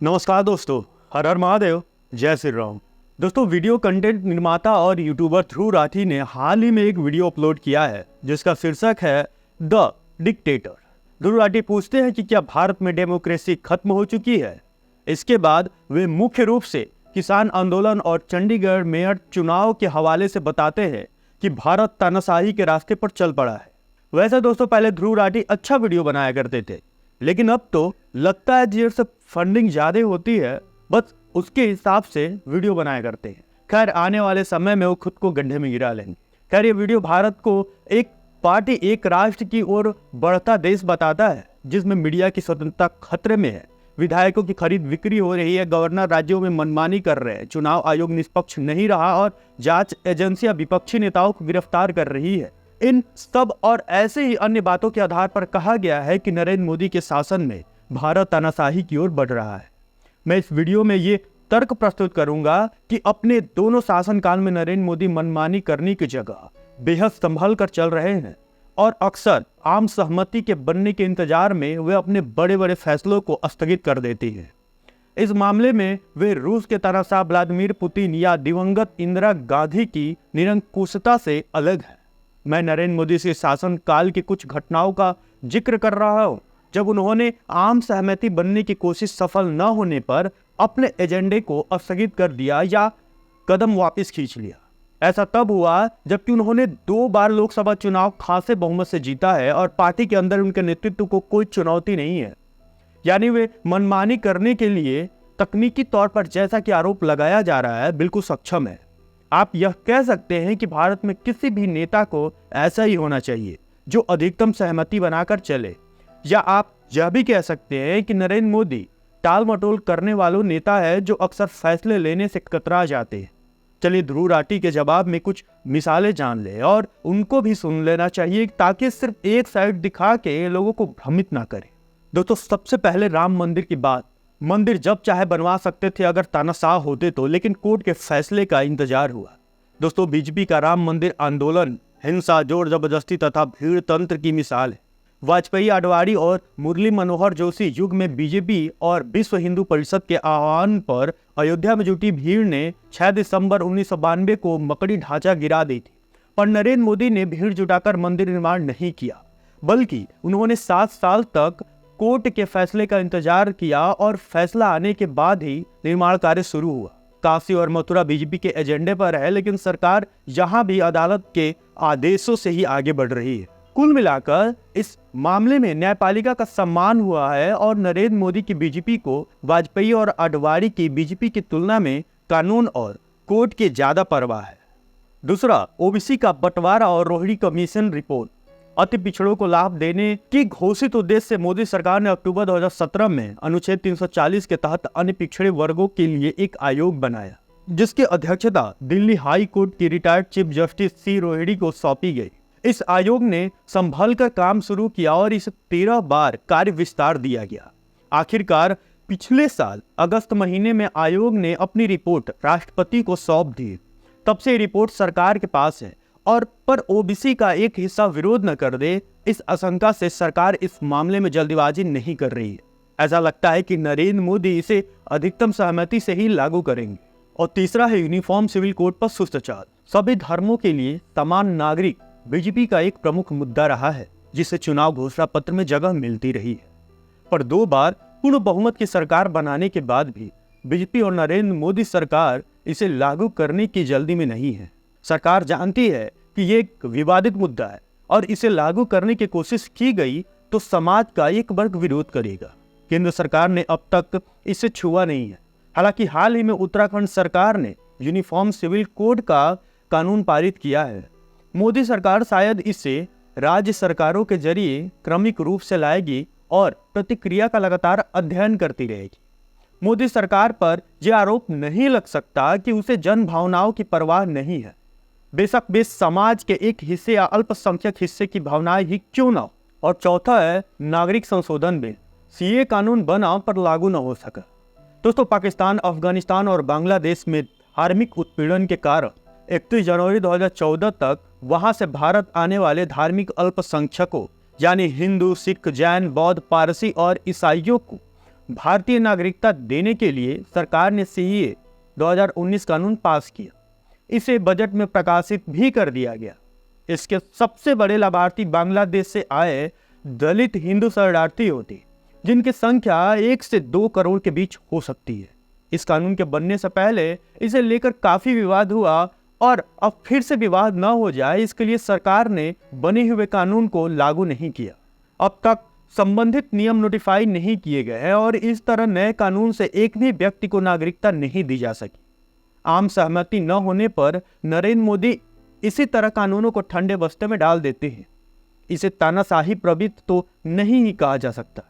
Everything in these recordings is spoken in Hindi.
नमस्कार दोस्तों, हर हर महादेव, जय श्री राम। दोस्तों, वीडियो कंटेंट निर्माता और यूट्यूबर ध्रुव राठी ने हाल ही में एक वीडियो अपलोड किया है जिसका शीर्षक है द डिक्टेटर। ध्रुव राठी पूछते हैं कि क्या भारत में डेमोक्रेसी खत्म हो चुकी है। इसके बाद वे मुख्य रूप से किसान आंदोलन और चंडीगढ़ मेयर चुनाव के हवाले से बताते हैं कि भारत तानाशाही के रास्ते पर चल पड़ा है। वैसे दोस्तों, पहले ध्रुव राठी अच्छा वीडियो बनाया करते थे, लेकिन अब तो लगता है जैसे फंडिंग ज्यादा होती है, बस उसके हिसाब से वीडियो बनाया करते हैं। खैर, आने वाले समय में वो खुद को गड्ढे में गिरा लेंगे। खैर, ये वीडियो भारत को एक पार्टी एक राष्ट्र की ओर बढ़ता देश बताता है, जिसमें मीडिया की स्वतंत्रता खतरे में है, विधायकों की खरीद बिक्री हो रही है, गवर्नर राज्यों में मनमानी कर रहे हैं, चुनाव आयोग निष्पक्ष नहीं रहा और जांच एजेंसियां विपक्षी नेताओं को गिरफ्तार कर रही है। इन सब और ऐसे ही अन्य बातों के आधार पर कहा गया है कि नरेंद्र मोदी के शासन में भारत तानाशाही की ओर बढ़ रहा है। मैं इस वीडियो में ये तर्क प्रस्तुत करूंगा कि अपने दोनों शासनकाल में नरेंद्र मोदी मनमानी करने की जगह बेहद संभल कर चल रहे हैं और अक्सर आम सहमति के बनने के इंतजार में वे अपने बड़े बड़े फैसलों को स्थगित कर देती है। इस मामले में वे रूस के तानाशाह व्लादिमीर पुतिन या दिवंगत इंदिरा गांधी की निरंकुशता से अलग है। मैं नरेंद्र मोदी से शासन काल की कुछ घटनाओं का जिक्र कर रहा हूं, जब उन्होंने आम सहमति बनने की कोशिश सफल न होने पर अपने एजेंडे को स्थगित कर दिया या कदम वापस खींच लिया। ऐसा तब हुआ जबकि उन्होंने 2 बार लोकसभा चुनाव खासे बहुमत से जीता है और पार्टी के अंदर उनके नेतृत्व को कोई चुनौती नहीं है। यानी वे मनमानी करने के लिए तकनीकी तौर पर, जैसा कि आरोप लगाया जा रहा है, बिल्कुल सक्षम है। आप यह कह सकते हैं कि भारत में किसी भी नेता को ऐसा ही होना चाहिए जो अधिकतम सहमति बनाकर चले, या आप यह भी कह सकते हैं कि नरेंद्र मोदी टाल मटोल करने वालों नेता है जो अक्सर फैसले लेने से कतरा जाते हैं। चलिए ध्रुव राठी के जवाब में कुछ मिसालें जान ले और उनको भी सुन लेना चाहिए, ताकि सिर्फ एक साइड दिखा के लोगों को भ्रमित ना करे। दोस्तों, सबसे पहले राम मंदिर की बात। मंदिर जब चाहे बनवा सकते थे अगर तानाशाह होते तो, लेकिन कोर्ट के फैसले का इंतजार हुआ। दोस्तों, बीजेपी का राम मंदिर आंदोलन हिंसा, जोर जबरदस्ती तथा भीड़ तंत्र की मिसाल है। वाजपेयी, आडवाणी और मुरली मनोहर जोशी युग में बीजेपी और विश्व हिंदू परिषद के आह्वान पर अयोध्या में जुटी भीड़ ने 6 दिसंबर 1992 को मकड़ी ढांचा गिरा दी थी। पर नरेंद्र मोदी ने भीड़ जुटाकर मंदिर निर्माण नहीं किया, बल्कि उन्होंने 7 साल तक कोर्ट के फैसले का इंतजार किया और फैसला आने के बाद ही निर्माण कार्य शुरू हुआ। काशी और मथुरा बीजेपी के एजेंडे पर है, लेकिन सरकार यहां भी अदालत के आदेशों से ही आगे बढ़ रही है। कुल मिलाकर इस मामले में न्यायपालिका का सम्मान हुआ है और नरेंद्र मोदी की बीजेपी को वाजपेयी और आडवाणी की बीजेपी की तुलना में कानून और कोर्ट की ज्यादा परवाह है। दूसरा, ओबीसी का बंटवारा और रोहिणी कमीशन रिपोर्ट। अति पिछड़ों को लाभ देने की घोषित उद्देश्य से मोदी सरकार ने अक्टूबर 2017 में अनुच्छेद 340 के तहत अन्य पिछड़े वर्गों के लिए एक आयोग बनाया, जिसकी अध्यक्षता दिल्ली हाई कोर्ट की retired chief justice C Rohini को सौंपी गई। इस आयोग ने संभल कर काम शुरू किया और इसे 13 बार कार्य विस्तार दिया गया। आखिरकार पिछले साल अगस्त महीने में आयोग ने अपनी रिपोर्ट राष्ट्रपति को सौंप दी। तब से रिपोर्ट सरकार के पास है और पर ओबीसी का एक हिस्सा विरोध न कर दे, इस आशंका से सरकार इस मामले में जल्दबाजी नहीं कर रही है। ऐसा लगता है कि नरेंद्र मोदी इसे अधिकतम सहमति से ही लागू करेंगे। और तीसरा है यूनिफॉर्म सिविल कोड पर सुस्त चाल। सभी धर्मों के लिए समान नागरिक बीजेपी का एक प्रमुख मुद्दा रहा है, जिसे चुनाव घोषणा पत्र में जगह मिलती रही है। पर 2 बार पूर्ण बहुमत की सरकार बनाने के बाद भी बीजेपी और नरेंद्र मोदी सरकार इसे लागू करने की जल्दी में नहीं है। सरकार जानती है कि ये एक विवादित मुद्दा है और इसे लागू करने की कोशिश की गई तो समाज का एक वर्ग विरोध करेगा। केंद्र सरकार ने अब तक इसे छुआ नहीं है। हालांकि हाल ही में उत्तराखंड सरकार ने यूनिफॉर्म सिविल कोड का कानून पारित किया है। मोदी सरकार शायद इसे राज्य सरकारों के जरिए क्रमिक रूप से लाएगी और प्रतिक्रिया का लगातार अध्ययन करती रहेगी। मोदी सरकार पर यह आरोप नहीं लग सकता कि उसे जन भावनाओं की परवाह नहीं है, बेशक वे समाज के एक हिस्से या अल्पसंख्यक हिस्से की भावनाएं ही क्यों ना हो। और चौथा है नागरिक संशोधन बिल। सीए कानून बना पर लागू न हो सका। दोस्तों, पाकिस्तान, अफगानिस्तान और बांग्लादेश में धार्मिक उत्पीड़न के कारण 31 जनवरी 2014 तक वहां से भारत आने वाले धार्मिक अल्पसंख्यकों यानी हिंदू, सिख, जैन, बौद्ध, पारसी और ईसाइयों को भारतीय नागरिकता देने के लिए सरकार ने सीएए 2019 कानून पास किया। इसे बजट में प्रकाशित भी कर दिया गया। इसके सबसे बड़े लाभार्थी बांग्लादेश से आए दलित हिंदू शरणार्थी होते, जिनकी संख्या 1 से 2 करोड़ के बीच हो सकती है। इस कानून के बनने से पहले इसे लेकर काफी विवाद हुआ और अब फिर से विवाद न हो जाए इसके लिए सरकार ने बने हुए कानून को लागू नहीं किया। अब तक संबंधित नियम नोटिफाई नहीं किए गए हैं और इस तरह नए कानून से एक भी व्यक्ति को नागरिकता नहीं दी जा सकी। आम सहमति न होने पर नरेंद्र मोदी इसी तरह कानूनों को ठंडे बस्ते में डाल देते हैं। इसे तानाशाही प्रवृत्ति तो नहीं ही कहा जा सकता।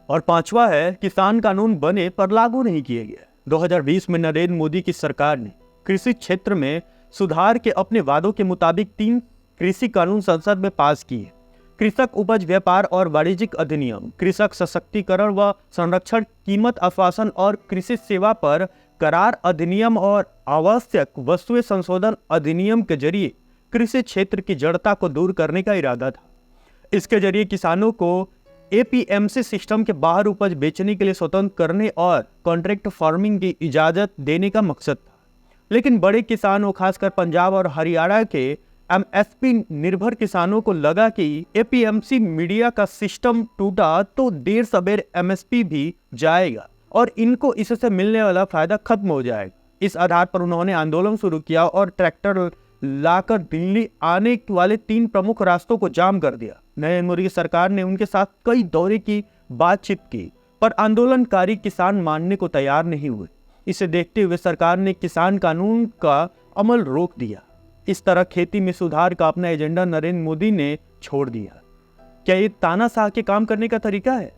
और पांचवा है, किसान कानून बने पर लागू नहीं किए गए। 2020 में नरेंद्र मोदी की सरकार ने कृषि क्षेत्र में सुधार के अपने वादों के मुताबिक 3 कृषि कानून संसद में पास किए। कृषक उपज व्यापार और वाणिज्यिक अधिनियम, कृषक सशक्तिकरण व संरक्षण, कीमत आश्वासन और कृषि सेवा पर करार अधिनियम और आवश्यक वस्तुएं संशोधन अधिनियम के जरिए कृषि क्षेत्र की जड़ता को दूर करने का इरादा था। इसके जरिए किसानों को एपीएमसी सिस्टम के बाहर उपज बेचने के लिए स्वतंत्र करने और कॉन्ट्रैक्ट फार्मिंग की इजाजत देने का मकसद था। लेकिन बड़े किसानों, खासकर पंजाब और हरियाणा के एमएसपी निर्भर किसानों को लगा कि एपीएमसी मीडिया का सिस्टम टूटा तो देर सबेर एमएसपी भी जाएगा और इनको इससे मिलने वाला फायदा खत्म हो जाएगा। इस आधार पर उन्होंने आंदोलन शुरू किया और ट्रैक्टर लाकर दिल्ली आने वाले 3 प्रमुख रास्तों को जाम कर दिया। नरेंद्र मोदी की सरकार ने उनके साथ कई दौरे की बातचीत की, पर आंदोलनकारी किसान मानने को तैयार नहीं हुए। इसे देखते हुए सरकार ने किसान कानून का अमल रोक दिया। इस तरह खेती में सुधार का अपना एजेंडा नरेंद्र मोदी ने छोड़ दिया। क्या ये तानाशाह के काम करने का तरीका है?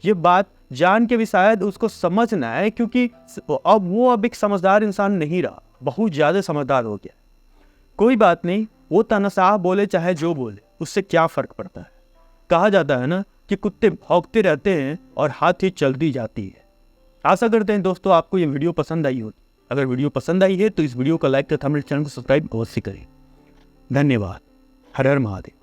ये बात जान के भी शायद उसको समझना है, क्योंकि अब वो एक समझदार इंसान नहीं रहा, बहुत ज्यादा समझदार हो गया। कोई बात नहीं, वो तानाशाह बोले चाहे जो बोले, उससे क्या फर्क पड़ता है। कहा जाता है ना कि कुत्ते भौंकते रहते हैं और हाथी चलती जाती है। आशा करते हैं दोस्तों आपको ये वीडियो पसंद आई होगी। अगर वीडियो पसंद आई है तो इस वीडियो को लाइक तथा मेरे चैनल को सब्सक्राइब अवश्य करें। धन्यवाद। हर हर महादेव।